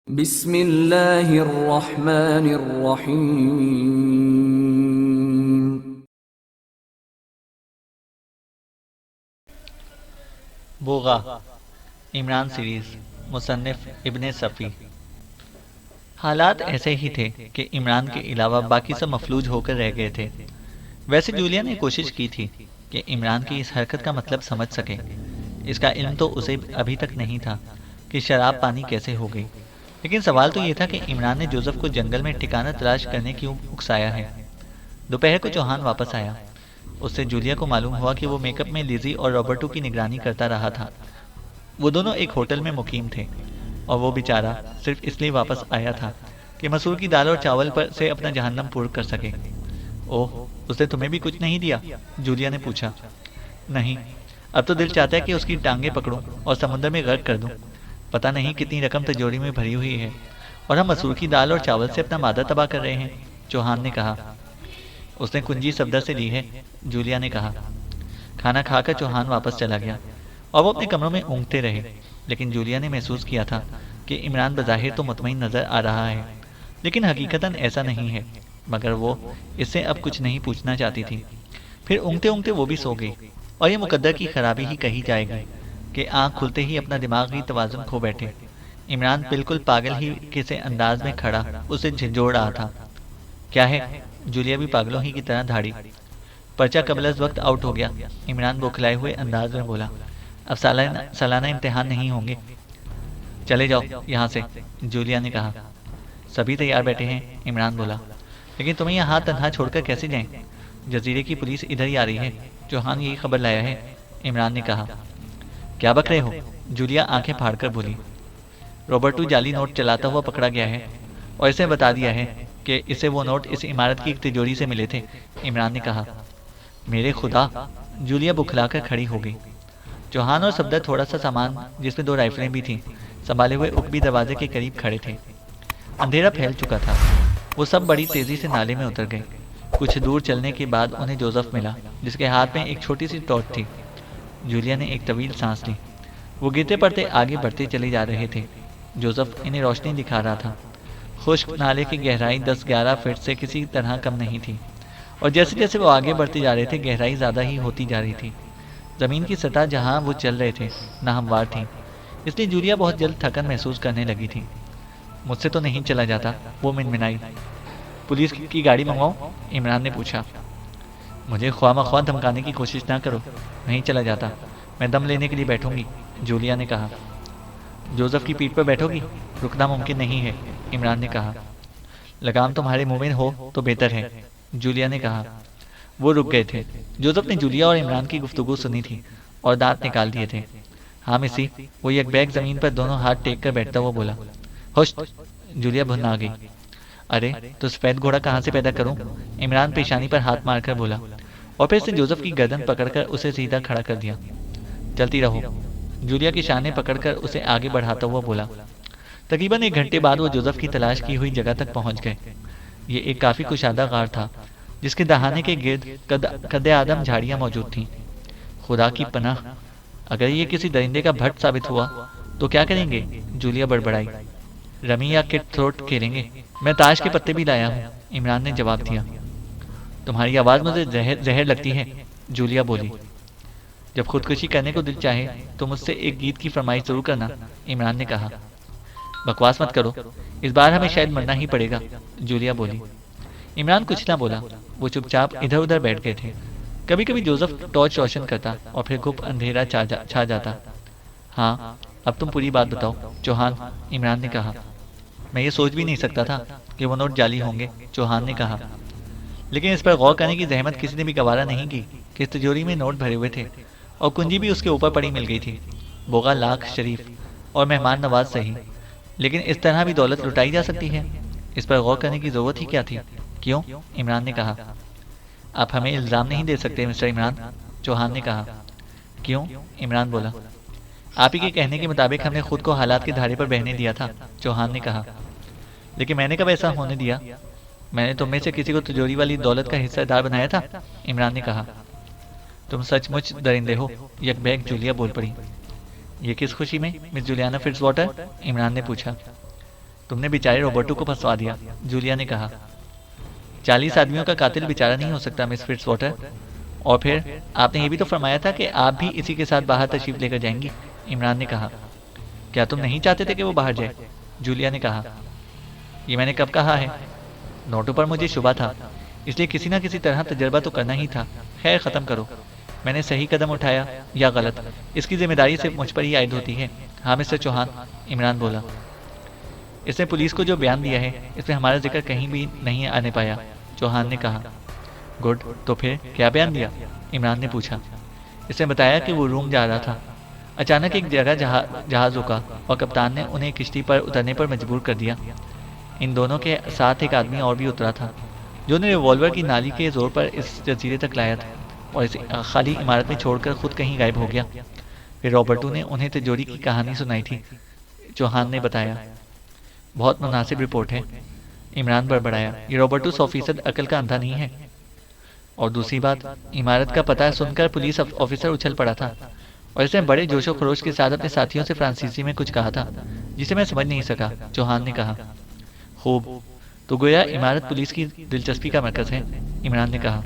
बिस्मिल्लाहिर्रहमानिर्रहीम। बोगा इमरान सीरीज मुसन्निफ इब्ने सफ़ी। हालात ऐसे ही थे कि इमरान के अलावा बाकी सब मफलूज होकर रह गए थे। वैसे जूलिया ने कोशिश की थी कि इमरान की इस हरकत का मतलब समझ सके। इसका इल्म तो उसे अभी तक नहीं था कि शराब पानी कैसे हो गई, लेकिन सवाल तो ये था कि इमरान ने जोसेफ को जंगल में ठिकाना तलाश करने क्यों उकसाया है। दोपहर को चौहान वापस आया। उससे जूलिया को मालूम हुआ कि वो मेकअप में लिजी और रॉबर्टो की निगरानी करता रहा था। वो दोनों एक होटल में मुकीम थे और वो बेचारा सिर्फ इसलिए वापस आया था कि मसूर की दाल और चावल पर से अपना जहन्नम पूर्ण कर सके। ओह, उसने तुम्हें भी कुछ नहीं दिया? जूलिया ने पूछा। नहीं, अब तो दिल चाहता है कि उसकी टांगें पकड़ूं और समुद्र में गर्क कर दूं। पता नहीं कितनी रकम तिजोरी में भरी हुई है और हम मसूर की दाल और चावल से अपना मादा तबाह कर रहे हैं, चौहान ने कहा। उसने कुंजी सफदर से ली है, जूलिया ने कहा। खाना खाकर चौहान वापस चला गया और वो अपने कमरों में ऊँघते रहे, लेकिन जूलिया ने महसूस किया था कि इमरान बज़ाहिर तो मुतमईन नज़र आ रहा है, लेकिन हकीकतन ऐसा नहीं है। मगर वो इससे अब कुछ नहीं पूछना चाहती थी। फिर ऊँघते ऊँघते वो भी सो गई, और ये मुकद्दर की खराबी ही कही जाएगी कि आँख खुलते ही अपना दिमागी तवाज़ुन खो बैठे। इमरान बिल्कुल पागल ही किसी अंदाज में खड़ा उसे झंझोड़ रहा था। क्या है? जूलिया भी पागलों ही की तरह धाड़ी। पर्चा कबल वक्त आउट हो गया, इमरान बौखलाए हुए अंदाज में बोला। अब सालाना इम्तिहान नहीं होंगे। चले जाओ यहाँ से, जूलिया ने कहा। सभी तैयार बैठे हैं, इमरान बोला। लेकिन तुम्हें यहाँ तन्हा छोड़कर कैसे जाएं? जजीरे की पुलिस इधर ही आ रही है, चौहान यही खबर लाया है, इमरान ने कहा। क्या बक रहे हो? जूलिया आंखें फाड़कर बोली। रॉबर्टू जाली नोट चलाता हुआ पकड़ा गया है और इसे बता दिया है कि इसे वो नोट इस इमारत की एक तिजोरी से मिले थे, इमरान ने कहा। मेरे खुदा! जूलिया बुखलाकर खड़ी हो गई। चौहान और सफदर थोड़ा सा सामान, जिसमें 2 राइफलें भी थीं, संभाले हुए उकबी दरवाजे के करीब खड़े थे। अंधेरा फैल चुका था। वो सब बड़ी तेजी से नाले में उतर गए। कुछ दूर चलने के बाद उन्हें जोसेफ मिला, जिसके हाथ में एक छोटी सी टॉर्च थी। जूलिया ने एक तवील सांस ली। वो गिरते पड़ते आगे बढ़ते चले जा रहे थे। जोसेफ इन्हें रोशनी दिखा रहा था। खुश्क नाले की गहराई 10-11 फीट से किसी तरह कम नहीं थी, और जैसे जैसे वो आगे बढ़ते जा रहे थे गहराई ज़्यादा ही होती जा रही थी। ज़मीन की सतह जहाँ वो चल रहे थे नाहमवार थी, इसलिए जूलिया बहुत जल्द थकन महसूस करने लगी थी। मुझसे तो नहीं चला जाता, वो मिनमिनाई। पुलिस की गाड़ी मंगवाऊं? इमरान ने पूछा। मुझे ख्वामख्वाह धमकाने की कोशिश ना करो, नहीं चला जाता। मैं दम लेने के लिए बैठूंगी, जूलिया ने कहा। जोसेफ की पीठ पर बैठोगी? रुकना मुमकिन नहीं है, इमरान ने कहा। लगाम तुम्हारे मुंह में हो तो बेहतर है, जूलिया ने कहा। वो रुक गए थे। जोसेफ ने जूलिया और इमरान की गुफ्तगू सुनी थी और दांत निकाल दिए थे। हाँ मिसी, वो एक बैग जमीन पर दोनों हाथ टेक कर बैठता हुआ बोला। होश! जूलिया भुना गई। अरे तो सफेद घोड़ा कहाँ से पैदा करूं? इमरान पेशानी पर हाथ मारकर बोला, और फिर से जोसेफ की गर्दन पकड़कर उसे सीधा खड़ा कर दिया। चलती रहो, जूलिया की शानें पकड़कर उसे आगे बढ़ाता हुआ बोला। तकरीबन 1 घंटे बाद वो जोसेफ की तलाश की हुई जगह तक पहुंच गए। ये एक काफ़ी कुशादा गार था, जिसके दहाने के गिर्द कदे आदम झाड़ियाँ मौजूद थीं। खुदा की पनाह, अगर ये किसी दरिंदे का भट्ट साबित हुआ तो क्या करेंगे? जूलिया बड़बड़ाई। रमी या किट थ्रोट खेलेंगे। मैं ताश के पत्ते भी लाया हूँ, इमरान ने जवाब दिया। तुम्हारी आवाज़ मुझे जहर लगती है, जूलिया बोली। जब खुदकुशी करने को दिल चाहे तो मुझसे एक गीत की फरमाइश जरूर करना, इमरान ने कहा। बकवास मत करो, इस बार हमें शायद मरना ही पड़ेगा, जूलिया बोली। इमरान कुछ ना बोला। वो चुपचाप इधर उधर बैठ गए थे। कभी कभी जोसेफ टॉर्च रोशन करता और फिर गुप्त अंधेरा छा जाता। हाँ, अब तुम पूरी बात बताओ, चौहान, इमरान ने कहा। मैं ये सोच भी नहीं सकता था कि वो नोट जाली होंगे, चौहान ने कहा। लेकिन इस पर गौर करने की जहमत किसी ने भी गवारा नहीं की कि इस तिजोरी में नोट भरे हुए थे और कुंजी भी उसके ऊपर पड़ी मिल गई थी। बोगा लाख शरीफ और मेहमान नवाज सही, लेकिन इस तरह भी दौलत लुटाई जा सकती है? इस पर गौर करने की ज़रूरत ही क्या थी? क्यों? इमरान ने कहा। आप हमें इल्ज़ाम नहीं दे सकते मिस्टर इमरान, चौहान ने कहा। क्यों? इमरान बोला। आप ही के कहने के मुताबिक हमने खुद को हालात के धारे पर बहने दिया था, चौहान ने कहा। लेकिन मैंने कब ऐसा होने दिया? मैंने तुम में से किसी को तिजोरी वाली दौलत का हिस्सेदार बनाया था, इमरान ने कहा। तुम सचमुच दरिंदे हो, यकबैग जूलिया बोल पड़ी। ये किस खुशी में, मिस जूलियाना फिट्जवाटर? इमरान ने पूछा। तुमने बेचारे रॉबर्टो को फंसवा दिया, जूलिया ने कहा। 40 आदमियों का कातिल बेचारा नहीं हो सकता मिस फिट्जवाटर। और फिर आपने ये भी तो फरमाया था कि आप भी इसी के साथ बाहर तशरीफ लेकर जाएंगी, इमरान ने कहा। क्या तुम नहीं चाहते थे कि वो बाहर जाए, जूलिया ने कहा। ये मैंने कब कहा है? नोटों पर मुझे शुबा था, इसलिए किसी न किसी तरह तजर्बा तो करना ही था। खैर ख़त्म करो, मैंने सही कदम उठाया या गलत, इसकी जिम्मेदारी सिर्फ मुझ पर ही आयद होती है। हाँ मिस्टर चौहान, इमरान बोला। इसने पुलिस को जो बयान दिया है इसमें हमारा जिक्र कहीं भी नहीं आने पाया, चौहान ने कहा। गुड, तो फिर क्या बयान दिया, इमरान ने पूछा। इसने बताया कि वो रूम जा रहा था। अचानक एक जगह जहाज रुका और कप्तान ने उन्हें किश्ती पर उतरने पर मजबूर कर दिया। इन दोनों के साथ एक आदमी और भी उतरा था, जो उन्हें रिवॉल्वर की नाली के जोर पर इस जजीरे तक लाया था और इसे खाली इमारत में छोड़कर खुद कहीं गायब हो गया। फिर रॉबर्टो ने उन्हें तिजोरी की कहानी सुनाई थी, चौहान ने बताया। बहुत मुनासिब रिपोर्ट है, इमरान बड़बड़ाया। ये रॉबर्टो 100% अकल का अंधा नहीं है। और दूसरी बात, इमारत का पता सुनकर पुलिस ऑफिसर उछल पड़ा था और इसने बड़े जोशो खरोश के साथ अपने साथियों से फ्रांसीसी में कुछ कहा था जिसे मैं समझ नहीं सका, चौहान ने कहा। खूब, तो गोया इमारत पुलिस की दिलचस्पी का मरकज है, इमरान ने कहा।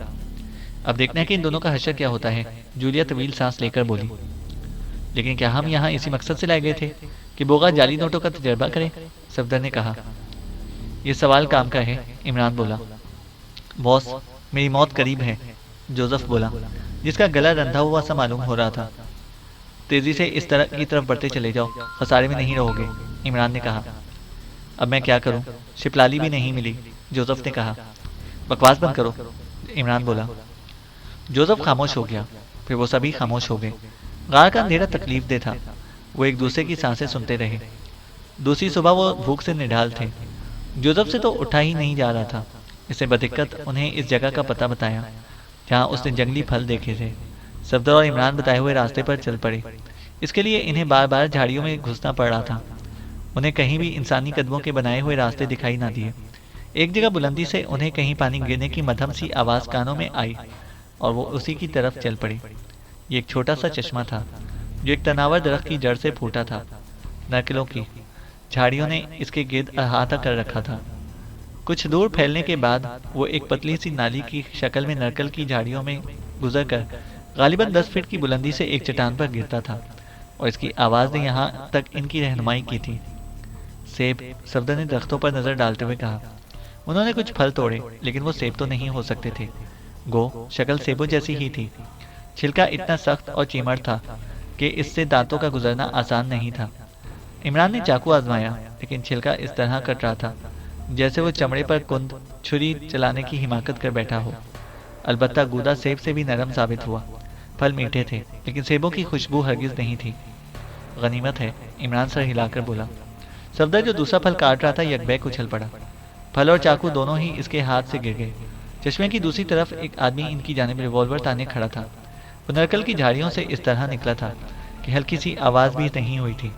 अब देखना है कि इन दोनों का हश्र क्या होता है, जूलिया तवील सांस लेकर बोली। लेकिन क्या हम यहाँ इसी मकसद से लाए गए थे कि बोगा जाली नोटों का तजर्बा करें, सफदर ने कहा। यह सवाल काम का है, इमरान बोला। बॉस, मेरी मौत करीब है, जोसेफ बोला, जिसका गला रंधा हुआ सा मालूम हो रहा था। तेजी से इस तरह की तरफ बढ़ते चले जाओ, खसारे में नहीं रहोगे, इमरान ने कहा। अब मैं क्या करूं, शिपलाली भी नहीं मिली, जोसेफ ने कहा। बकवास बंद करो, इमरान बोला। जोसेफ खामोश हो गया, फिर वो सभी खामोश हो गए। गार का अंधेरा तकलीफ दे था, वो एक दूसरे की सांसें सुनते रहे। दूसरी सुबह वो भूख से निढाल थे। जोसेफ से तो उठा ही नहीं जा रहा था। इसने बदिक्कत उन्हें इस जगह का पता बताया जहाँ उसने जंगली फल देखे थे। सफदर और इमरान बताए हुए रास्ते पर चल पड़े। इसके लिए इन्हें बार बार झाड़ियों में घुसना पड़ रहा था। उन्हें कहीं भी इंसानी कदमों के बनाए हुए रास्ते दिखाई ना दिए। एक जगह बुलंदी से उन्हें कहीं पानी गिरने की मध्यम सी आवाज़ कानों में आई और वो उसी की तरफ चल पड़ी। ये एक छोटा सा चश्मा था जो एक तनावर दरख्त की जड़ से फूटा था। नर्कलों की झाड़ियों ने इसके गिर्द अहाता कर रखा था। कुछ दूर फैलने के बाद वो एक पतली सी नाली की शक्ल में नरकल की झाड़ियों में गुजरकर गालिबन 10 फीट की बुलंदी से एक चट्टान पर गिरता था और इसकी आवाज़ ने यहाँ तक इनकी रहनुमाई की थी। सेब, सफदर ने दरख्तों पर नजर डालते हुए कहा। उन्होंने कुछ फल तोड़े, लेकिन वो सेब तो नहीं हो सकते थे। गो शक्ल सेबों जैसी ही थी। छिलका इतना सख्त और चीमड़ था कि इससे दांतों का गुजरना आसान नहीं था। इमरान ने चाकू आजमाया, लेकिन छिलका इस तरह कट रहा था जैसे वो चमड़े पर कुंद छुरी चलाने की हिमाकत कर बैठा हो। अलबत्ता गूदा सेब से भी नरम साबित हुआ। फल मीठे थे, लेकिन सेबों की खुशबू हरगिज नहीं थी। गनीमत है, इमरान सर हिलाकर बोला। सफदर जो दूसरा फल काट रहा था यकबैक उछल पड़ा। फल और चाकू दोनों ही इसके हाथ से गिर गए। चश्मे की दूसरी तरफ एक आदमी इनकी जानिब रिवॉल्वर ताने खड़ा था। वो नरकल की झाड़ियों से इस तरह निकला था कि हल्की सी आवाज़ भी नहीं हुई थी।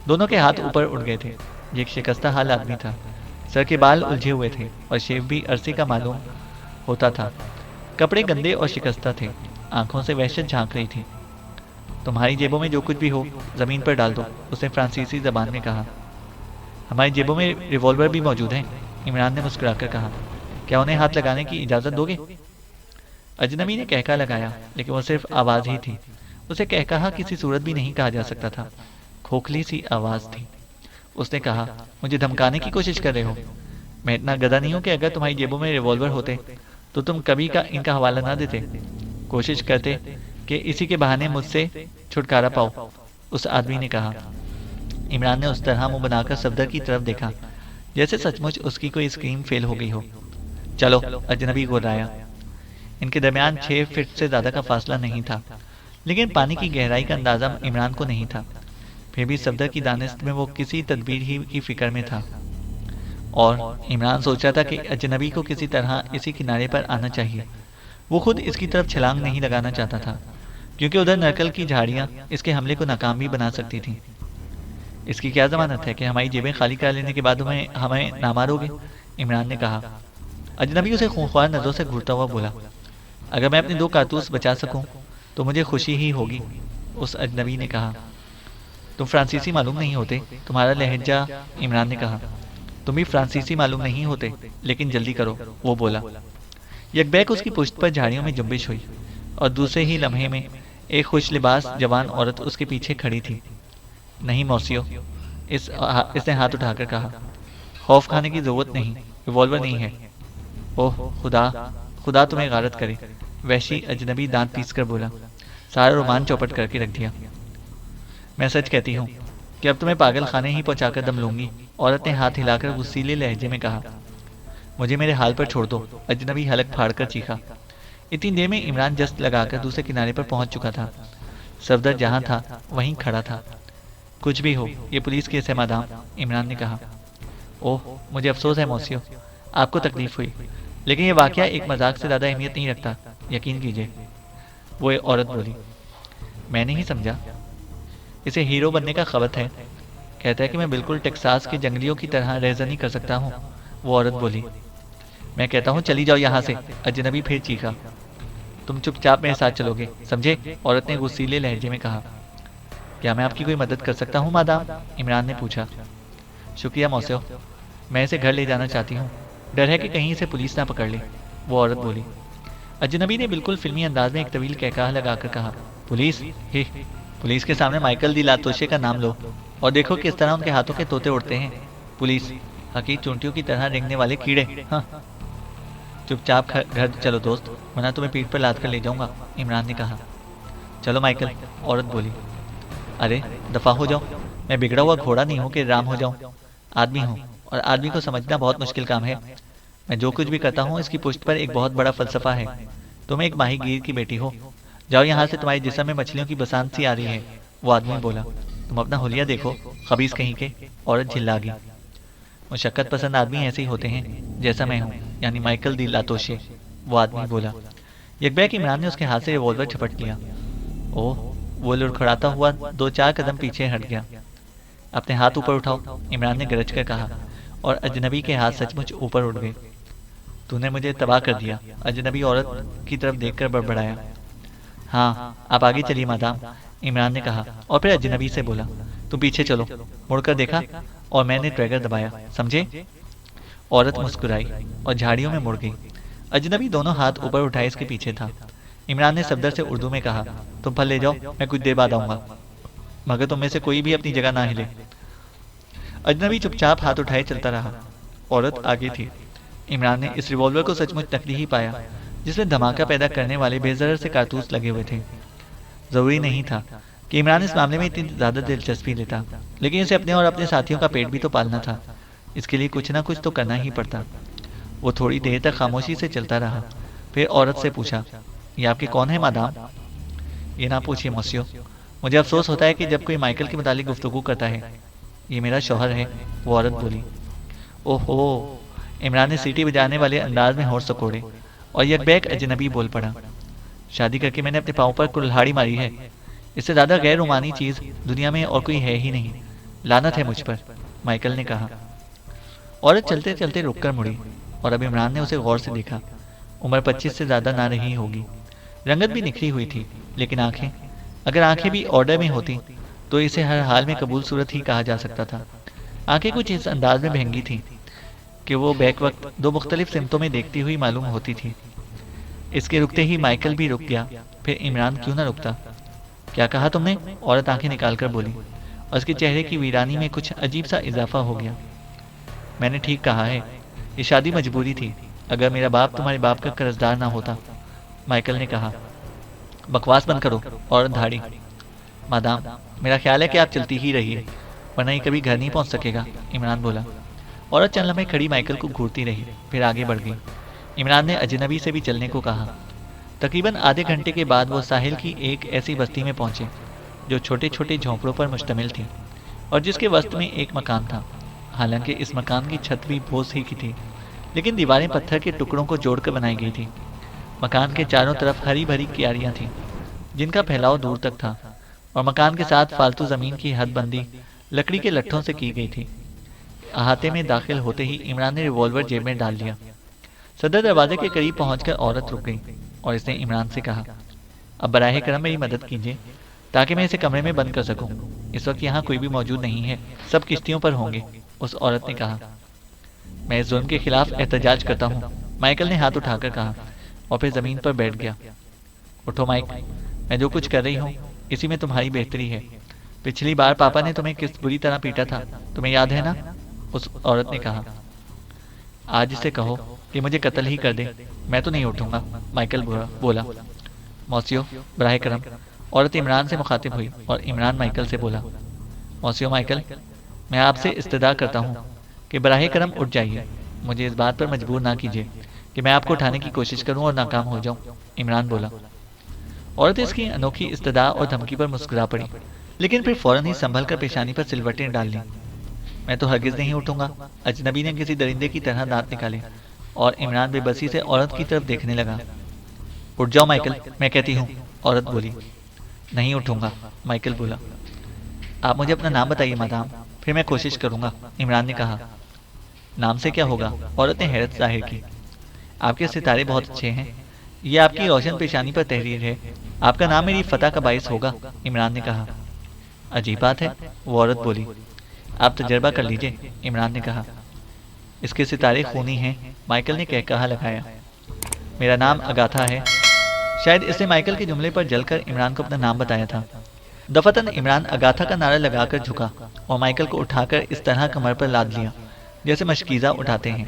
दोनों के हाथ ऊपर उठ गए थे। ये एक शिकस्ता हाल आदमी था। सर के बाल उलझे हुए थे और शेव भी अरसे का मालूम होता था। कपड़े गंदे और शिकस्ता थे। आंखों से वहशत झांक रही थी। तुम्हारी जेबों में जो कुछ भी हो ज़मीन पर डाल दो, उसने फ्रांसीसी जबान में कहा। हमारी जेबों में रिवॉल्वर भी मौजूद हैं, इमरान ने मुस्कुराकर कहा। क्या उन्हें हाथ लगाने की इजाज़त दोगे? अजनबी ने कहका लगाया, लेकिन वो सिर्फ आवाज़ ही थी। उसे कहकहा किसी सूरत भी नहीं कहा जा सकता था। खोखली सी आवाज़ थी। उसने कहा, मुझे धमकाने की कोशिश कर रहे हो? मैं इतना गधा नहीं हूं कि अगर तुम्हारी जेबों में रिवॉल्वर होते तो तुम कभी का इनका हवाला ना देते। कोशिश करते कि इसी के बहाने मुझसे छुटकारा पाओ, उस आदमी ने कहा। इमरान ने उस तरह मुंह बनाकर सफदर की तरफ देखा जैसे सचमुच उसकी कोई स्कीम फेल हो गई हो। चलो, अजनबी गुर्राया। इनके दरमियान 6 फीट से ज़्यादा का फासला नहीं था, लेकिन पानी की गहराई का अंदाज़ा इमरान को नहीं था। फिर भी सफदर की दानिश में वो किसी तदबीर ही की फिक्र में था और इमरान सोच रहा था कि अजनबी को किसी तरह इसी किनारे पर आना चाहिए। वो खुद इसकी तरफ छलांग नहीं लगाना चाहता था, क्योंकि उधर नरकल की झाड़ियाँ इसके हमले को नाकाम भी बना सकती थीं। इसकी क्या जमानत है कि हमारी जेबें खाली कर लेने के बाद हमें ना मारोगे? इमरान ने कहा। अजनबी उसे खूंखार नज़रों से घूरता हुआ बोला। अगर मैं अपने 2 कारतूस बचा सकूं तो मुझे खुशी ही होगी, उस अजनबी ने कहा। तुम फ्रांसीसी मालूम नहीं होते, तुम्हारा लहजा, इमरान ने कहा। तुम भी फ्रांसीसी मालूम नहीं होते, लेकिन जल्दी करो, वो बोला। यकबैक उसकी पुश्त पर झाड़ियों में जुम्बिश हुई और दूसरे ही लम्हे में एक खुश लिबास जवान औरत उसके पीछे खड़ी थी। नहीं मौसियो, इसने हाथ उठाकर कहा। खौफ खाने की जरूरत नहीं, रिवॉल्वर नहीं है। ओह खुदा, खुदा तुम्हें गारत करे, वैशी अजनबी दांत पीस कर बोला। सारा रोमांच चौपट करके रख दिया। मैं सच कहती हूँ कि अब तुम्हें पागल खाने ही पहुंचाकर दम लूंगी, औरत ने हाथ हिलाकर गुस्सीले लहजे में कहा। मुझे मेरे हाल पर छोड़ दो, अजनबी हलक फाड़कर चीखा। इतनी देर में इमरान जस्त लगाकर दूसरे किनारे पर पहुंच चुका था। सफदर जहां था वहीं खड़ा था। कुछ भी हो, ये पुलिस केस है मादाम, इमरान ने कहा। ओह मुझे अफसोस है मौसियो, आपको तकलीफ हुई, लेकिन ये वाकया एक मजाक से ज़्यादा अहमियत नहीं रखता, यकीन कीजिए, वो एक औरत बोली। मैं नहीं समझा। इसे हीरो बनने का खबत है, कहता है कि मैं बिल्कुल टेक्सास के जंगलियों की तरह रेजनी कर सकता हूँ, वो औरत बोली। मैं कहता हूँ चली जाओ यहाँ से, अजनबी फिर चीखा। तुम चुपचाप मेरे साथ चलोगे, समझे, औरत ने गुस्सीले लहजे में कहा। क्या मैं आपकी कोई मदद कर सकता हूँ मादाम, इमरान ने पूछा। शुक्रिया मौसियो, मैं इसे घर ले जाना चाहती हूँ, डर है कि कहीं इसे पुलिस ना पकड़ ले, वो औरत बोली। अजनबी ने बिल्कुल फिल्मी अंदाज में एक तवील कहकहा लगाकर कहा। पुलिस ही, पुलिस के सामने माइकल दी लातोशे का नाम लो और देखो किस तरह उनके हाथों के तोते उड़ते हैं। पुलिस, हकीक चूंटियों की तरह रेंगने वाले कीड़े। हाँ, चुपचाप घर चलो दोस्त, वरना तुम्हें पीठ पर लाद कर ले जाऊंगा, इमरान ने कहा। चलो माइकल, औरत बोली। अरे दफा हो जाओ, मैं बिगड़ा हुआ घोड़ा नहीं हूँ कि राम हो जाऊं, आदमी हूँ, और आदमी को समझना बहुत मुश्किल काम है। मैं जो कुछ भी करता हूँ इसकी पुष्ट पर एक बहुत बड़ा फलसफा है। तुम एक माहीगीर की बेटी हो, जाओ यहाँ से, तुम्हारे जिस्म में मछलियों की बसांत सी आ रही है, वो आदमी बोला। तुम अपना हुलिया देखो, खबीस कहीं के, औरत झिल्ला गई। मुशक्कत पसंद आदमी ऐसे ही होते हैं, जैसा मैं हूँ, यानी माइकल दी लातोशे, वो आदमी बोला। यकबैक इमरान ने उसके हाथ से रिवॉल्वर झपट लिया। ओह, वो लुढ़खड़ाता हुआ 2-4 कदम पीछे हट गया। अपने हाथ ऊपर उठाओ, इमरान ने गरज कर कहा, और अजनबी के हाथ सचमुच ऊपर उठ गए। तूने मुझे तबाह कर दिया, अजनबी औरत की तरफ देखकर बड़बड़ाया। हाँ, आप आगे चलिए मादाम, इमरान ने कहा, और फिर अजनबी से बोला। तुम पीछे चलो। मुड़कर देखा और मैंने ट्रैगर दबाया, समझे। औरत मुस्कुराई और झाड़ियों में मुड़ गई। अजनबी दोनों हाथ ऊपर उठाए इसके पीछे था। इमरान ने सफदर से उर्दू में कहा, तुम फल ले जाओ, मैं कुछ देर बाद आऊंगा, मगर तुम में से कोई भी अपनी जगह ना हिले। अजनबी चुपचाप हाथ उठाए चलता रहा। औरत आगे थी। इमरान ने इस रिवॉल्वर को सचमुच नकली ही पाया, जिसमें धमाका पैदा करने वाले बेजरर से कारतूस लगे हुए थे। जरूरी नहीं था कि इमरान इस मामले में इतनी ज्यादा दिलचस्पी लेता, लेकिन इसे अपने और अपने साथियों का पेट भी तो पालना था। इसके लिए कुछ ना कुछ तो करना ही पड़ता। वो थोड़ी देर तक खामोशी से चलता रहा, फिर औरत से पूछा, ये आपके कौन है मादाम। ये ना पूछिए मौसियो, मुझे अफसोस होता है कि जब कोई माइकल के मुतालिक गुफ्तगू करता है। ये मेरा शौहर है, वो औरत बोली। ओहो, इमरान ने सीटी बजाने वाले अंदाज में होश सकोड़े, और यकबैक अजनबी बोल पड़ा। शादी करके मैंने अपने पाँव पर कुल्हाड़ी मारी है, इससे ज़्यादा गैर रोमानी चीज़ दुनिया में और कोई है ही नहीं। लानत है मुझ पर, माइकल ने कहा। औरत चलते चलते रुककर मुड़ी, और अब इमरान ने उसे गौर से देखा। उम्र 25 से ज़्यादा ना रही होगी, रंगत भी निखरी हुई थी, लेकिन आंखें, अगर आंखें भी ऑर्डर में होती तो इसे हर हाल में कबूल सूरत ही कहा जा सकता था। आंखें कुछ इस अंदाज में महंगी थीं कि वो बैक वक्त 2 मुख्तलिफ सिमतों में देखती हुई मालूम होती थी। इसके रुकते ही माइकल भी रुक गया, फिर इमरान क्यों ना रुकता। क्या कहा तुमने, औरत आंखें निकाल कर बोली, और उसके चेहरे की वीरानी में कुछ अजीब सा इजाफा हो गया। मैंने ठीक कहा है, ये शादी मजबूरी थी, अगर मेरा बाप तुम्हारे बाप का कर्जदार ना होता, माइकल ने कहा। बकवास बंद करो, औरत धाड़ी। मादाम, मेरा ख्याल है कि आप चलती ही रहिए, वरना ये कभी घर नहीं पहुंच सकेगा, इमरान बोला। औरत चंद लम्हे खड़ी माइकल को घूरती रही, फिर आगे बढ़ गई। इमरान ने अजनबी से भी चलने को कहा। तकरीबन आधे घंटे के बाद वो साहिल की एक ऐसी बस्ती में पहुंचे जो छोटे छोटे झोंपड़ों पर मुश्तमिल थी, और जिसके वस्त में एक मकान था। हालांकि इस मकान की छत भी बोस ही की थी, लेकिन दीवारें पत्थर के टुकड़ों को जोड़कर बनाई गई थी। मकान के चारों तरफ हरी भरी क्यारियां थीं, जिनका फैलाव दूर तक था, और मकान के साथ फालतू जमीन की हदबंदी लकड़ी के लट्ठों से की गई थी। अहाते में दाखिल होते ही इमरान ने रिवॉल्वर जेब में डाल लिया। सदर दरवाजे के करीब पहुंचकर औरत रुक गई, और इसने इमरान से कहा, अब बराहे करम मेरी मदद कीजिए, ताकि मैं इसे कमरे में बंद कर सकूं। इस वक्त यहाँ कोई भी मौजूद नहीं है, सब किश्तियों पर होंगे, उस औरत ने कहा। मैं इस जुल्म के खिलाफ एहतजाज करता हूँ, माइकल ने हाथ उठाकर कहा और फिर जमीन पर बैठ गया। उठो माइक, मैं जो कुछ कर रही हूँ इसी में तुम्हारी बेहतरी है। पिछली बार पापा ने तुम्हें किस बुरी तरह पीटा था, तुम्हें याद है ना? उस औरत ने कहा। आज इसे कहो कि मुझे कत्ल ही कर दे, मैं तो नहीं उठूंगा, माइकल बोला। मौसियो बराह करम, औरत इमरान से मुखातिब हुई और इमरान माइकल से बोला, मौसियो माइकल, मैं आपसे इस्तदा करता हूँ कि बराह करम उठ जाइए। मुझे इस बात पर मजबूर ना कीजिए कि मैं आपको उठाने की कोशिश करूँ और नाकाम हो जाऊँ, इमरान बोला। औरत इसकी अनोखी इस्तदा और धमकी पर मुस्कुरा पड़ी, लेकिन फिर फौरन ही संभल कर पेशानी पर सिलवटें डाल ली। मैं तो हरगिज नहीं उठूंगा, अजनबी ने किसी दरिंदे की तरह दांत निकाले और इमरान बेबसी से औरत की तरफ देखने लगा। उठ जाओ माइकल, मैं कहती हूँ, औरत बोली। नहीं उठूंगा, माइकल बोला। आप मुझे अपना नाम बताइए मादाम, फिर मैं कोशिश करूंगा, इमरान ने कहा। नाम से क्या होगा? औरत ने हैरत जाहिर की। आपके सितारे बहुत अच्छे हैं, ये आपकी रोशन पेशानी पर तहरीर है, आपका नाम मेरी फतह का बाइस होगा, इमरान ने कहा। अजीब बात है, वो औरत बोली। आप तजर्बा कर लीजिए, इमरान ने कहा। इसके सितारे खूनी हैं, माइकल ने कहा लगाया। मेरा नाम अगाथा है। शायद इसने माइकल के जुमले पर जलकर इमरान को अपना नाम बताया था। दफतन इमरान अगाथा का नारा लगाकर झुका और माइकल को उठाकर इस तरह कमर पर लाद लिया जैसे मशकीज़ा उठाते हैं।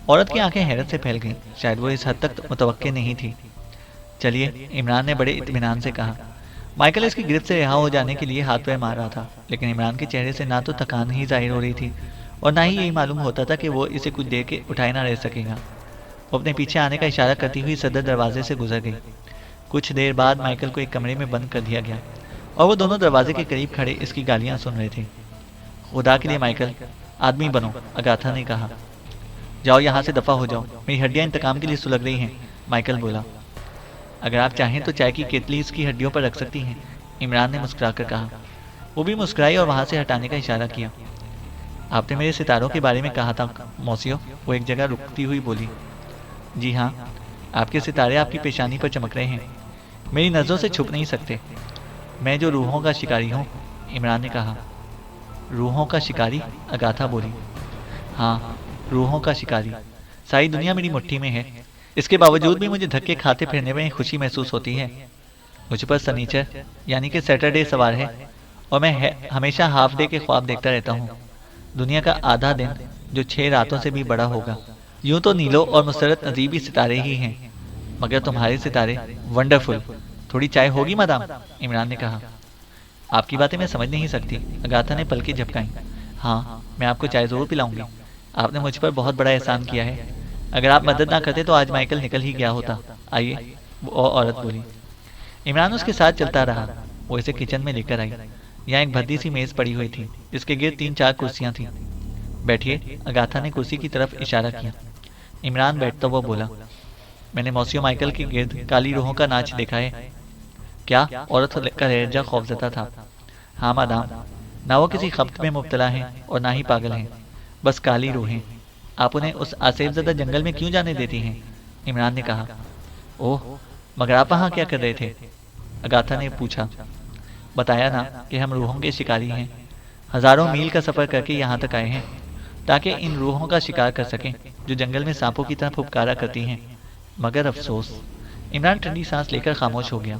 औरत की आंखें हैरत से फैल गईं, शायद वो इस हद तक मुतवक्के नहीं थी। चलिए, इमरान ने बड़े इत्मीनान से कहा। माइकल इसकी गिरफ्त से रिहा हो जाने के लिए हाथ पैर मार रहा था, लेकिन इमरान के चेहरे से ना तो थकान ही जाहिर हो रही थी और ना ही यही मालूम होता था कि वो इसे कुछ देर के उठाए ना रह सकेगा। वो अपने पीछे आने का इशारा करती हुई सदर दरवाजे से गुजर गई। कुछ देर बाद माइकल को एक कमरे में बंद कर दिया गया और वो दोनों दरवाजे के करीब खड़े इसकी गालियां सुन रहे थे। खुदा के लिए माइकल, आदमी बनो, अगाथा ने कहा। जाओ यहाँ से दफा हो जाओ, मेरी हड्डियाँ इंतकाम के लिए सुलग रही हैं, माइकल बोला। अगर आप चाहें तो चाय की केतली इसकी हड्डियों पर रख सकती हैं, इमरान ने मुस्कुराकर कहा। वो भी मुस्कुराई और वहाँ से हटाने का इशारा किया। आपने मेरे सितारों के बारे में कहा था मौसियो, वो एक जगह रुकती हुई बोली। जी हाँ, आपके सितारे आपकी पेशानी पर चमक रहे हैं, मेरी नज़रों से छुप नहीं सकते। मैं जो रूहों का शिकारी हूँ, इमरान ने कहा। रूहों का शिकारी? अगाथा बोली। हाँ, रूहों का शिकारी। सारी दुनिया मेरी मुट्ठी में है, इसके बावजूद भी मुझे धक्के खाते फिरने में खुशी महसूस होती है। मुझ पर सनीचर यानी कि सैटरडे सवार है और मैं हमेशा हाफ डे के ख्वाब देखता रहता हूँ। दुनिया का आधा दिन जो 6 रातों से भी बड़ा होगा। यूं तो नीलो और मुसरत नजीबी सितारे ही हैं, मगर तुम्हारे सितारे वंडरफुल। थोड़ी चाय होगी मादाम, इमरान ने कहा। आपकी बातें मैं समझ नहीं सकती, अगाथा ने पलकें झपकाई। हाँ, मैं आपको चाय ज़रूर पिलाऊंगी, आपने मुझ पर बहुत बड़ा एहसान किया है। अगर आप मदद ना करते तो आज माइकल निकल ही गया होता। आइए, वो औरत बोली। इमरान उसके साथ चलता रहा। वो इसे किचन में लेकर आई। यहाँ एक भद्दी सी मेज़ पड़ी हुई थी, जिसके गिर्द 3-4 कुर्सियाँ थीं। बैठिए, अगाथा ने कुर्सी की तरफ इशारा किया। इमरान बैठता हुआ बोला, मैंने मौसियो माइकल के गिर्द काली रूहों का नाच देखा है। क्या? औरत का लहजा खौफजदा था। हाँ मादाम, ना वो किसी खपत में मुब्तला हैं और ना ही पागल हैं, बस काली रूहें। आप उन्हें उस आसेफजदा जंगल में क्यों जाने देती हैं? इमरान ने कहा। ओह, मगर आप वहाँ क्या कर रहे थे? अगाथा ने पूछा। बताया ना कि हम रूहों के शिकारी हैं, हज़ारों मील का सफ़र करके यहाँ तक आए हैं ताकि इन रूहों का शिकार कर सकें जो जंगल में सांपों की तरह फुफकारा करती हैं। मगर अफसोस। इमरान ठंडी सांस लेकर खामोश हो गया।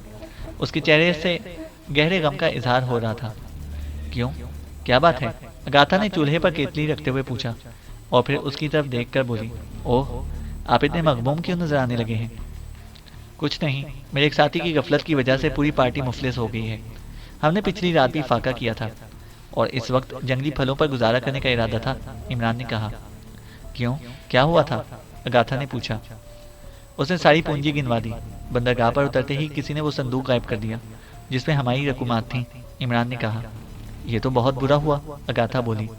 उसके चेहरे से गहरे गम का इजहार हो रहा था। क्यों? क्या बात है? अगाथा ने चूल्हे पर केतली रखते हुए पूछा और फिर उसकी तरफ देखकर बोली, ओह, आप इतने मगमूम क्यों नजर आने लगे हैं? कुछ नहीं, मेरे एक साथी की गफलत की वजह से पूरी पार्टी मुफलिस हो गई है। हमने पिछली रात भी फाका किया था और इस वक्त जंगली फलों पर गुजारा करने का इरादा था, इमरान ने कहा। क्यों? क्या हुआ था? अगाथा ने पूछा। उसने सारी पूंजी गिनवा दी। बंदरगाह पर उतरते ही किसी ने वो संदूक गायब कर दिया जिसमें हमारी रकूमात थी, इमरान ने कहा। यह तो बहुत बुरा हुआ, अगाथा बोली।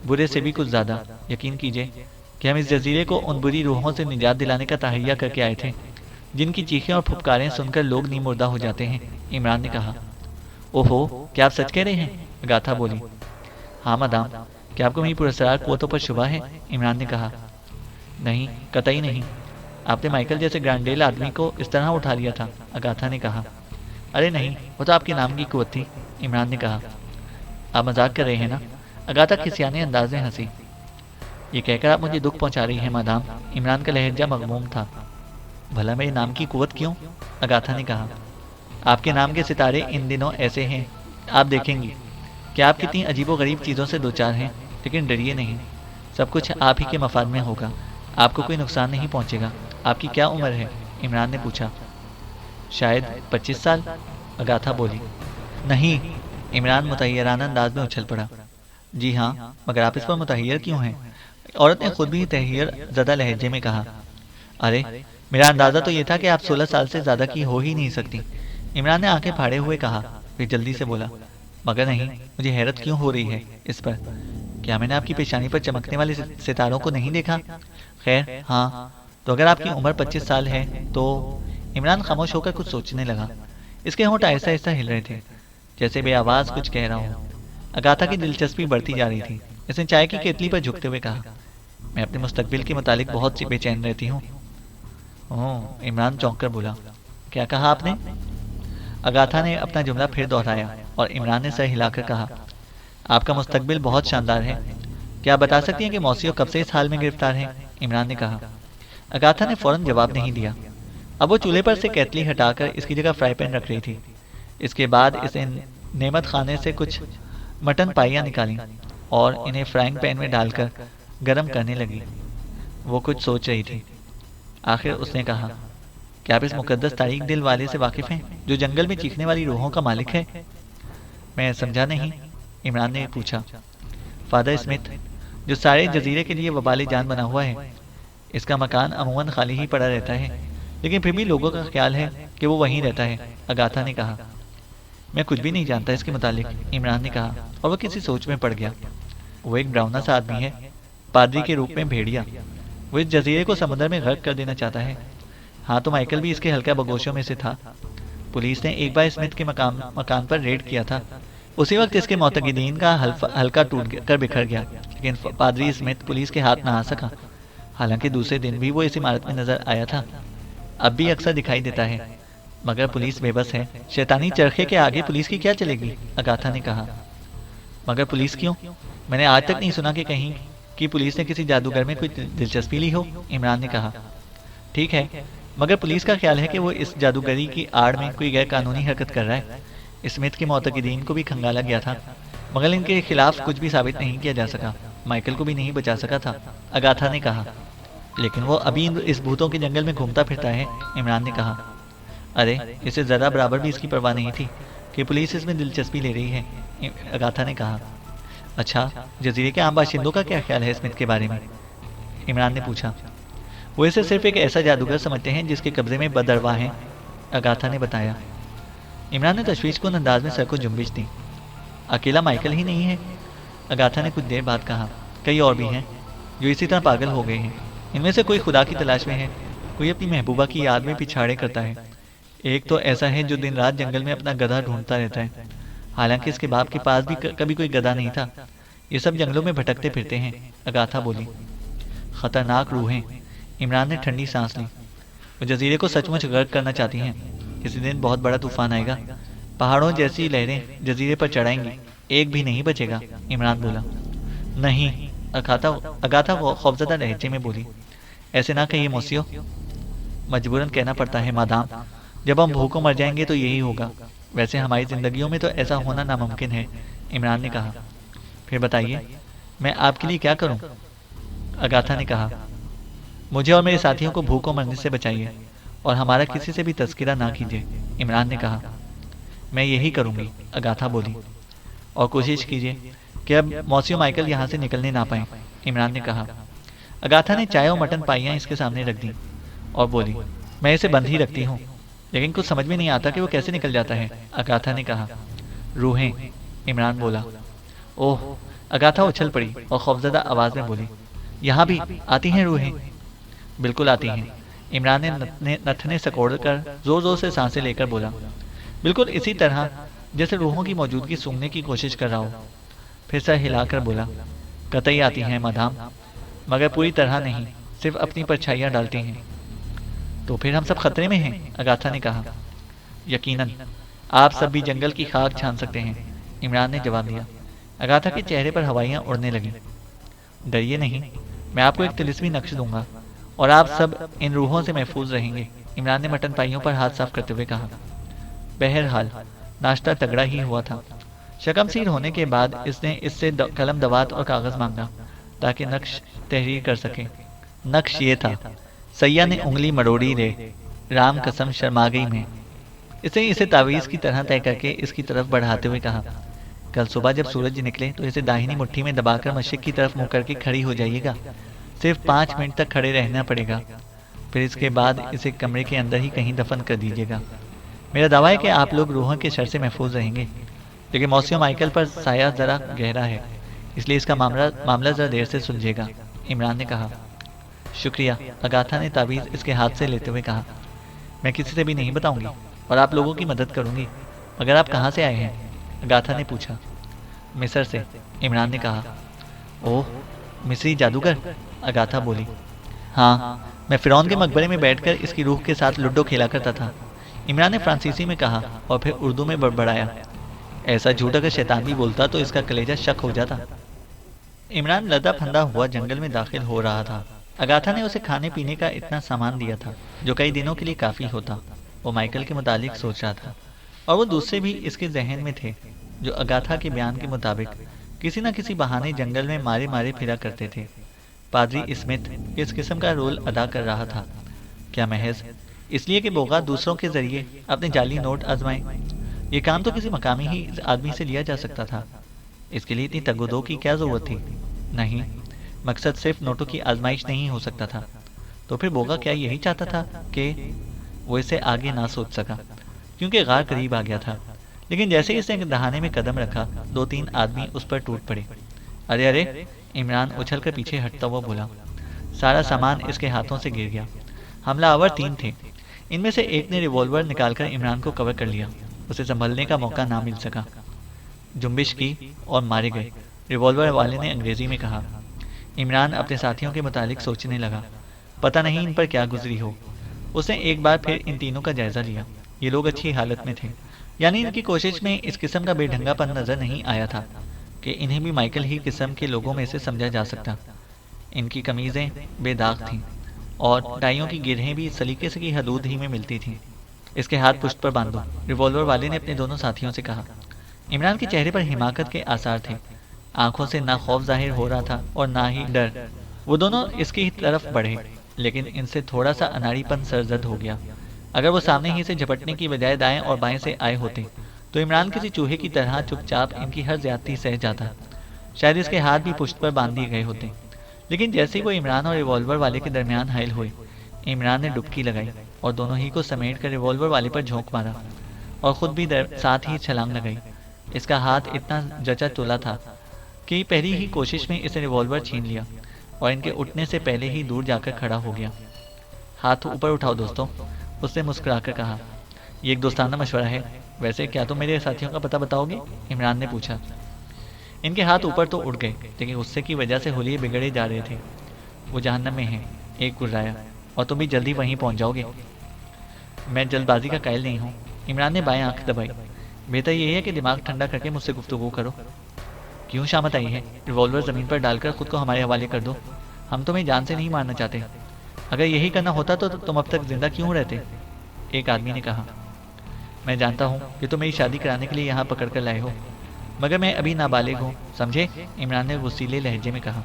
बुरे से भी कुछ ज़्यादा। यकीन कीजिए कि हम इस जजीरे को उन बुरी रूहों से निजात दिलाने का तहैया करके आए थे जिनकी चीखें और फुफकारें सुनकर लोग नीम मुर्दा हो जाते हैं, इमरान ने कहा। ओहो, क्या आप सच कह रहे हैं? अगाथा बोली। हाँ मादाम, क्या आपको मेरी पुरस्कार कुव्वतों पर शुबा है? इमरान ने कहा। नहीं, कतई नहीं। आपने माइकल जैसे ग्रांडेल आदमी को इस तरह उठा लिया था, अगाथा ने कहा। अरे नहीं, वो तो आपके नाम की कुव्वत थी, इमरान ने कहा। आप मजाक कर रहे हैं ना? अगाथा खिसियाने अंदाज में हंसी। ये कहकर आप मुझे दुख पहुंचा रही हैं मादाम। इमरान का लहजा मगमूम था। भला मेरे नाम की कुव्वत क्यों? अगाथा ने कहा। आपके नाम के सितारे इन दिनों ऐसे हैं, आप देखेंगी कि आप कितनी अजीबोगरीब चीज़ों से दो चार हैं। लेकिन डरिए नहीं, सब कुछ आप ही के मफाद में होगा, आपको कोई नुकसान नहीं पहुंचेगा। आपकी क्या उम्र है? इमरान ने पूछा। शायद 25 साल, अगाथा बोली। नहीं, इमरान मुतैयराना अंदाज में उछल पड़ा। जी हाँ, मगर आप इस पर मुतहैयर क्यों हैं? औरत ने खुद भी तहैयर ज़दा लहजे में कहा। अरे, मेरा अंदाज़ा तो ये था कि आप 16 साल से ज़्यादा की हो ही नहीं सकती। इमरान ने आंखें फाड़े हुए कहा। फिर जल्दी से बोला, मगर नहीं, मुझे हैरत क्यों हो रही है इस पर। क्या मैंने आपकी पेशानी पर चमकने वाले सितारों को नहीं देखा? खैर हाँ, तो अगर आपकी उम्र 25 साल है तो। इमरान खामोश होकर कुछ सोचने लगा। इसके होंठ आहिस्ता आहिस्ता हिल रहे थे, जैसे बेआवाज़ कुछ कह रहा हो। अगाथा की दिलचस्पी बढ़ती जा रही थी। इसने चाय की केतली पर झुकते हुए कहा, मैं अपने मुस्तकबिल के मुतालिक बहुत सी बेचैन रहती हूँ। ओह, इमरान चौंक कर बोला। क्या कहा आपने? अगाथा ने अपना जुमला फिर दोहराया और इमरान ने सर हिलाकर कहा, आपका मुस्तकबिल बहुत शानदार है। क्या आप बता सकती हैं कि मौसियो कब से इस हाल में गिरफ्तार है? इमरान ने कहा। अगाथा ने फौरन जवाब नहीं दिया। अब वो चूल्हे पर से केतली हटाकर इसकी जगह फ्राई पैन रख रही थी। इसके बाद इसे नेमत खाने से कुछ मटन पाइयाँ निकाली और इन्हें फ्राइंग पैन में डालकर गर्म करने लगी। वो कुछ सोच रही थी। आखिर उसने कहा, क्या आप इस मुकद्दस तारीख दिल वाले से वाकिफ़ हैं जो जंगल में चीखने वाली रूहों का मालिक है? मैं समझा नहीं, इमरान ने पूछा। फादर स्मिथ, जो सारे जजीरे के लिए वबाल जान बना हुआ है। इसका मकान अमूमन खाली ही पड़ा रहता है, लेकिन फिर भी लोगों का ख्याल है कि वो वहीं रहता है, अगाथा ने कहा। मैं कुछ भी नहीं जानता इसके मुतालिक, इमरान ने कहा, और वह किसी सोच में पड़ गया। वो एक ब्राउना सा आदमी है, पादरी के रूप में भेड़िया। वो इस जजीरे को समुद्र में गर्क कर देना चाहता है। हाँ, तो माइकल भी इसके हल्का बगोशों में से था। पुलिस ने एक बार स्मिथ के मकान पर रेड किया था। उसी वक्त इसके मोतक़िदीन का हल्का टूट कर बिखर गया, लेकिन पादरी स्मिथ पुलिस के हाथ ना आ सका। हालांकि दूसरे दिन भी वो इस इमारत में नजर आया था, अब भी अक्सर दिखाई देता है, मगर पुलिस बेबस है। शैतानी चरखे के आगे पुलिस की क्या चलेगी? अगाथा ने कहा। मगर पुलिस क्यों? मैंने आज तक नहीं सुना कि कहीं कि पुलिस ने किसी जादूगर में कोई दिलचस्पी ली हो, इमरान ने कहा। ठीक है, मगर पुलिस का ख्याल है कि वो इस जादूगरी की आड़ में कोई गैर कानूनी हरकत कर रहा है। स्मिथ के मोतक़िदीन को भी खंगाला गया था, मगर इनके खिलाफ कुछ भी साबित नहीं किया जा सका। माइकल को भी नहीं बचा सका था, अगाथा ने कहा। लेकिन वो अभी इस भूतों के जंगल में घूमता फिरता है, इमरान ने कहा। अरे, इसे ज़रा बराबर भी इसकी परवाह नहीं थी कि पुलिस इसमें दिलचस्पी ले रही है, अगाथा ने कहा। अच्छा, जजीरे के आम बाशिंदों का क्या ख्याल है स्मिथ के बारे में? इमरान ने पूछा। वो इसे सिर्फ एक ऐसा जादूगर समझते हैं जिसके कब्जे में बदरवा हैं, अगाथा ने बताया। इमरान ने तशवीशकुन अंदाज में सर को जुम्बिश दी। अकेला माइकल ही नहीं है, अगाथा ने कुछ देर बाद कहा। कई और भी हैं जो इसी तरह पागल हो गए हैं। इनमें से कोई खुदा की तलाश में है, कोई अपनी महबूबा की याद में पिछाड़े करता है। एक तो ऐसा है जो दिन रात जंगल में अपना गधा ढूंढता रहता है, हालांकि इसके बाप के पास भी कभी कोई गधा नहीं था। ये सब जंगलों में भटकते फिरते हैं, अगाथा बोली। खतरनाक रूहें, इमरान ने ठंडी सांस ली। वो जजीरे को सचमुच गर्क करना चाहती हैं। किसी दिन बहुत बड़ा तूफान आएगा, पहाड़ों जैसी लहरें जजीरे पर चढ़ाएंगी, एक भी नहीं बचेगा, इमरान बोला। नहीं, अगाथा खौफजदा लहजे में बोली। ऐसे ना कहिए मोसियो, मजबूरन कहना पड़ता है मादाम। जब हम भूखों मर जाएंगे तो यही होगा। वैसे हमारी जिंदगियों में तो ऐसा होना नामुमकिन है, इमरान ने कहा। फिर बताइए, मैं आपके लिए क्या करूं? अगाथा ने कहा। मुझे और मेरे साथियों को भूखों मरने से बचाइए और हमारा किसी से भी तस्करा ना कीजिए, इमरान ने कहा। मैं यही करूंगी, अगाथा बोली। और कोशिश कीजिए कि अब मौसियो माइकल यहाँ से निकलने ना पाए, इमरान ने कहा। अगाथा ने चाय और मटन पाइयाँ इसके सामने रख दी और बोली, मैं इसे बंद ही रखती हूँ, लेकिन कुछ समझ में नहीं आता कि वो कैसे निकल जाता है, अगाथा ने कहा। रूहें, इमरान बोला। ओह, अगाथा उछल पड़ी और खौफजदा आवाज में बोली, यहाँ भी आती हैं रूहें? बिल्कुल आती हैं, इमरान ने नथने सकोड़ कर जोर जोर से सांसें लेकर बोला। बिल्कुल इसी तरह जैसे रूहों की मौजूदगी सूंघने की कोशिश कर रहा हो। फिर सर हिलाकर बोला, कतई आती हैं मादाम, मगर पूरी तरह नहीं, सिर्फ अपनी परछाइयाँ डालती हैं। तो फिर हम सब खतरे में हैं, अगाथा ने कहा। यकीनन, आप सब भी जंगल की खाक छान सकते हैं, इमरान ने जवाब दिया। अगाथा के चेहरे पर हवाइयाँ उड़ने लगीं। डरिए नहीं, मैं आपको एक तिलिस्मी नक्श दूंगा और आप सब इन रूहों से महफूज रहेंगे। इमरान ने मटन पाइयों पर हाथ साफ करते हुए कहा। बहरहाल नाश्ता तगड़ा ही हुआ था। शकमसीर होने के बाद इसने इससे कलम दवात और कागज मांगा ताकि नक्श तहरीर कर सके। नक्श ये था। सैया ने उंगली मरोड़ी रे, राम कसम शर्मा गई मैं। इसने इसे तावीज़ की तरह तय करके इसकी तरफ बढ़ाते हुए कहा, कल सुबह जब सूरज निकले तो इसे दाहिनी मुट्ठी में दबाकर मशरिक की तरफ मुंह करके खड़ी हो जाइएगा। सिर्फ 5 मिनट तक खड़े रहना पड़ेगा। फिर इसके बाद इसे कमरे के अंदर ही कहीं दफन कर दीजिएगा। मेरा दावा है कि आप लोग रूहों के शर से महफूज रहेंगे, लेकिन मौसियो माइकल पर साया ज़रा गहरा है, इसलिए इसका मामला ज़रा देर से सुलझेगा। इमरान ने कहा। शुक्रिया, अगाथा ने तावीज़ इसके हाथ से लेते हुए कहा। मैं किसी से भी नहीं बताऊंगी और आप लोगों की मदद करूंगी। मगर आप कहाँ से आए हैं? अगाथा ने पूछा। मिस्र से, इमरान ने कहा। ओह, मिस्री जादूगर? अगाथा बोली। हाँ, मैं फ़िरौन के मकबरे में बैठकर इसकी रूह के साथ लूडो खेला करता था, इमरान ने फ्रांसीसी में कहा और फिर उर्दू में बड़बड़ाया। ऐसा झूठ अगर शैतान भी बोलता तो इसका कलेजा शक हो जाता। इमरान लदा फंदा हुआ जंगल में दाखिल हो रहा था। अगाथा ने उसे खाने पीने का इतना सामान दिया था जो कई दिनों के लिए काफ़ी होता। वो माइकल के मुतालिक सोच रहा था और वो दूसरे भी इसके जहन में थे जो अगाथा के बयान के मुताबिक किसी न किसी बहाने जंगल में मारे मारे फिरा करते थे। पादरी स्मिथ इस किस्म का रोल अदा कर रहा था। क्या महज इसलिए कि बोगा दूसरों के जरिए अपने जाली नोट आजमाएं? ये काम तो किसी मकामी ही आदमी से लिया जा सकता था। इसके लिए इतनी तगोदो की क्या जरूरत थी? नहीं, मकसद सिर्फ नोटों की आजमाइश नहीं हो सकता था। तो फिर बोगा क्या यही चाहता था कि वो इसे आगे ना सोच सका, क्योंकि गार करीब आ गया था। लेकिन जैसे ही इसने दहाने में कदम रखा, 2-3 आदमी उस पर टूट पड़े। अरे अरे, इमरान उछल कर पीछे हटता हुआ बोला। सारा सामान इसके हाथों से गिर गया। हमलावर 3 थे। इनमें से एक ने रिवॉल्वर निकालकर इमरान को कवर कर लिया। उसे संभलने का मौका ना मिल सका। जुम्बिश की और मारे गए, रिवॉल्वर वाले ने अंग्रेजी में कहा। इमरान अपने साथियों के मुतालिक सोचने लगा। पता नहीं इन पर क्या गुजरी हो। उसने एक बार फिर इन तीनों का जायजा लिया। ये लोग अच्छी हालत में थे, यानी इनकी कोशिश में इस किस्म का बेढंगापन नजर नहीं आया था कि इन्हें भी माइकल ही किस्म के लोगों में से समझा जा सकता। इनकी कमीज़ें बेदाग थीं और टाइयों की गिरहें भी सलीके से की हदूद ही में मिलती थीं। इसके हाथ पुश्त पर बांधो, रिवॉल्वर वाले ने अपने दोनों साथियों से कहा। इमरान के चेहरे पर हिमाकत के आसार थे। आंखों से ना खौफ जाहिर हो रहा था और ना ही डर। वो दोनों इसकी तरफ बढ़े, लेकिन इनसे थोड़ा सा अनाड़ीपन सरजद हो गया। अगर वो सामने ही से झपटने की बजाय दाएं और बाएं से आए होते तो इमरान किसी चूहे की तरह चुपचाप इनकी हर ज्यादती सह जाता। शायद इसके हाथ भी पुश्त पर बांध दिए गए होते। लेकिन जैसे ही वो इमरान और रिवॉल्वर वाले के दरमियान हायल हुए, इमरान ने डुबकी लगाई और दोनों ही को समेट कर रिवॉल्वर वाले पर झोंक मारा और खुद भी साथ ही छलांग लगाई। इसका हाथ इतना जचा तुला था कि पहली ही कोशिश में इसने रिवॉल्वर छीन लिया और इनके उठने से पहले ही दूर जाकर खड़ा हो गया। हाथ ऊपर उठाओ दोस्तों, उसने मुस्कुराकर कहा। ये एक दोस्ताना मशवरा है। वैसे क्या तुम मेरे साथियों का पता बताओगे? इमरान ने पूछा। इनके हाथ ऊपर तो उड़ गए, लेकिन गुस्से की वजह से हुलिये बिगड़े जा रहे थे। वो जहन्नम में है, एक गुर्राया, और तुम भी जल्दी वहीं पहुंच जाओगे। मैं जल्दबाजी का कायल नहीं हूँ। इमरान ने बाएं आंख दबाई। बेहतर यही है कि दिमाग ठंडा करके मुझसे गुफ्तगू करो। क्यों शामत आई है? रिवॉल्वर ज़मीन पर डालकर खुद को हमारे हवाले कर दो। हम तुम्हें जान से नहीं मारना चाहते। अगर यही करना होता तो तुम अब तक जिंदा क्यों रहते? एक आदमी ने कहा। मैं जानता हूँ कि तुम मेरी शादी कराने के लिए यहाँ पकड़ कर लाए हो, मगर मैं अभी नाबालिग हूँ, समझे? इमरान ने गुस्सीले लहजे में कहा।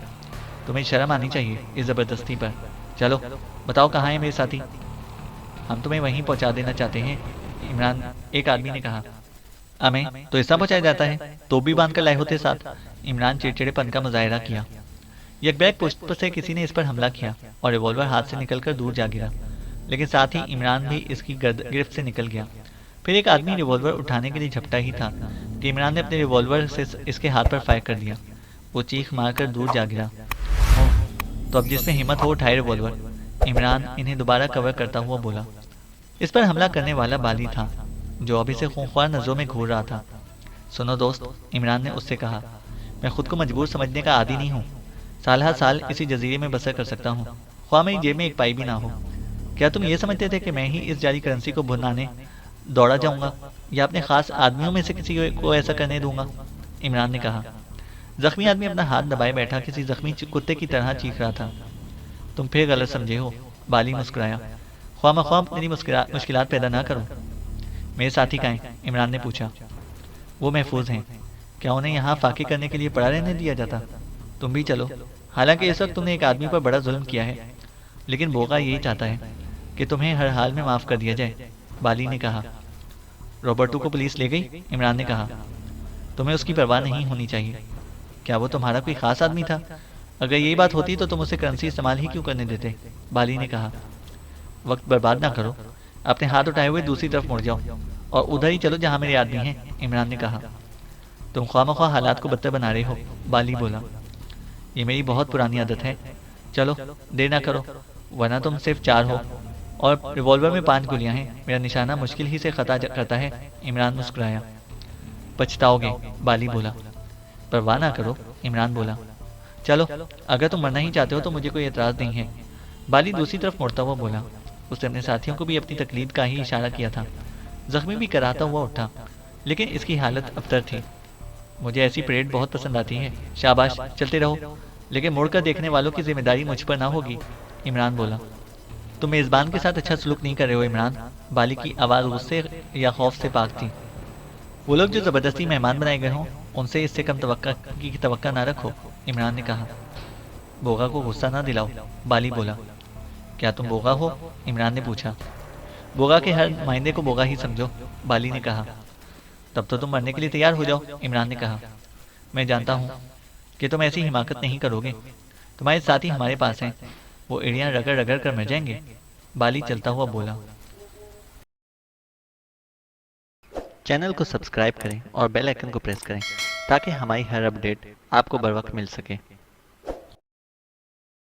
तुम्हें शर्म आनी चाहिए इस ज़बरदस्ती पर। चलो बताओ कहाँ है मेरे साथी? हम तुम्हें वहीं पहुँचा देना चाहते हैं, इमरान, एक आदमी ने कहा। हमें तो ऐसा पहुँचाया जाता है, तो भी बांध कर लाए होते साथ। इमरान चिड़चिड़ेपन का मुजाहरा किया। यकबैक पुष्प से किसी ने इस पर हमला किया और रिवॉल्वर हाथ से निकलकर दूर जा गिरा, लेकिन साथ ही इमरान भी इसकी गिरफ्त से निकल गया। फिर एक आदमी रिवॉल्वर उठाने के लिए झपटा ही था कि इमरान ने अपने रिवॉल्वर से इसके हाथ पर फायर कर दिया। वो चीख मारकर दूर जा गिरा। तो अब जिसमें हिम्मत हो उठाए रिवॉल्वर, इमरान इन्हें दोबारा कवर करता हुआ बोला। इस पर हमला करने वाला बाली था, जो अभी से खूंखार नजरों में घूर रहा था। सुनो दोस्त, इमरान ने उससे कहा, मैं खुद को मजबूर समझने का आदी नहीं हूँ। साल हर साल इसी जजीरे में बसर कर सकता हूँ, ख्वाह मेरी जेब में एक पाई भी ना हो। क्या तुम ये समझते थे कि मैं ही इस जाली करेंसी को भुनाने दौड़ा जाऊंगा या अपने खास आदमियों में से किसी को ऐसा करने दूंगा? इमरान ने कहा। जख्मी आदमी अपना हाथ दबाए बैठा किसी जख्मी कुत्ते की तरह चीख रहा था। तुम फिर गलत समझे हो, बाली मुस्कुराया। ख्वामख्वाह अपनी मुश्किलात पैदा ना करो। मेरे साथी कहाँ हैं? इमरान ने पूछा। वो महफूज हैं। क्या उन्हें यहाँ फाके करने के लिए पड़ा रहने दिया जाता? तुम भी चलो। हालांकि इस वक्त तुमने एक आदमी पर बड़ा जुल्म किया है, लेकिन बोगा यही चाहता है कि तुम्हें हर हाल में माफ़ कर दिया जाए, बाली ने कहा। रॉबर्टो को पुलिस ले गई? इमरान ने कहा। तुम्हें उसकी परवाह नहीं होनी चाहिए। क्या वो तुम्हारा कोई खास आदमी था? अगर यही बात होती तो तुम उसे करेंसी इस्तेमाल ही क्यों करने देते, बाली ने कहा। वक्त बर्बाद ना करो, अपने हाथ उठाए हुए दूसरी तरफ मुड़ जाओ और उधर ही चलो जहाँ मेरे आदमी हैं, इमरान ने कहा। तुम ख्वामख्वाह हालात को बदतर बना रहे हो, बाली बोला। ये मेरी बहुत पुरानी आदत है। चलो देर ना करो, वरना तुम सिर्फ 4 हो और रिवॉल्वर में 5 गोलियां हैं। मेरा निशाना मुश्किल ही से खता करता है, इमरान मुस्कुराया। पछताओगे, बाली बोला। परवाह ना करो, इमरान बोला। चलो, अगर तुम मरना ही चाहते हो तो मुझे कोई एतराज़ नहीं है, बाली दूसरी तरफ मुड़ता हुआ बोला। उसने अपने साथियों को भी अपनी तकलीद का ही इशारा किया था। जख्मी भी कराता हुआ उठा, लेकिन इसकी हालत अबतर थी। मुझे ऐसी परेड बहुत पसंद आती है। शाबाश, चलते रहो, लेकिन मुड़कर देखने वालों की जिम्मेदारी मुझ पर ना होगी, इमरान बोला। तुम मेज़बान के साथ अच्छा सलूक नहीं कर रहे हो, इमरान, बाली की आवाज़ गुस्से या खौफ से पाक थी। वो लोग जो ज़बरदस्ती मेहमान बनाए गए हों, उनसे इससे कम तवक्का ना रखो, इमरान ने कहा। बोगा को गुस्सा ना दिलाओ, बाली बोला। क्या तुम बोगा हो? इमरान ने पूछा। बोगा के हर मायने को बोगा ही समझो, बाली ने कहा। तब तो तुम मरने के लिए तैयार हो जाओ, इमरान ने कहा। मैं जानता हूँ कि तुम ऐसी हिमाकत नहीं करोगे। तुम्हारे साथी हमारे पास हैं, वो एड़ियाँ रगड़ रगड़ कर मर जाएंगे, बाली चलता हुआ बोला। चैनल को सब्सक्राइब करें और बेल आइकन को प्रेस करें ताकि हमारी हर अपडेट आपको बर वक्त मिल सके।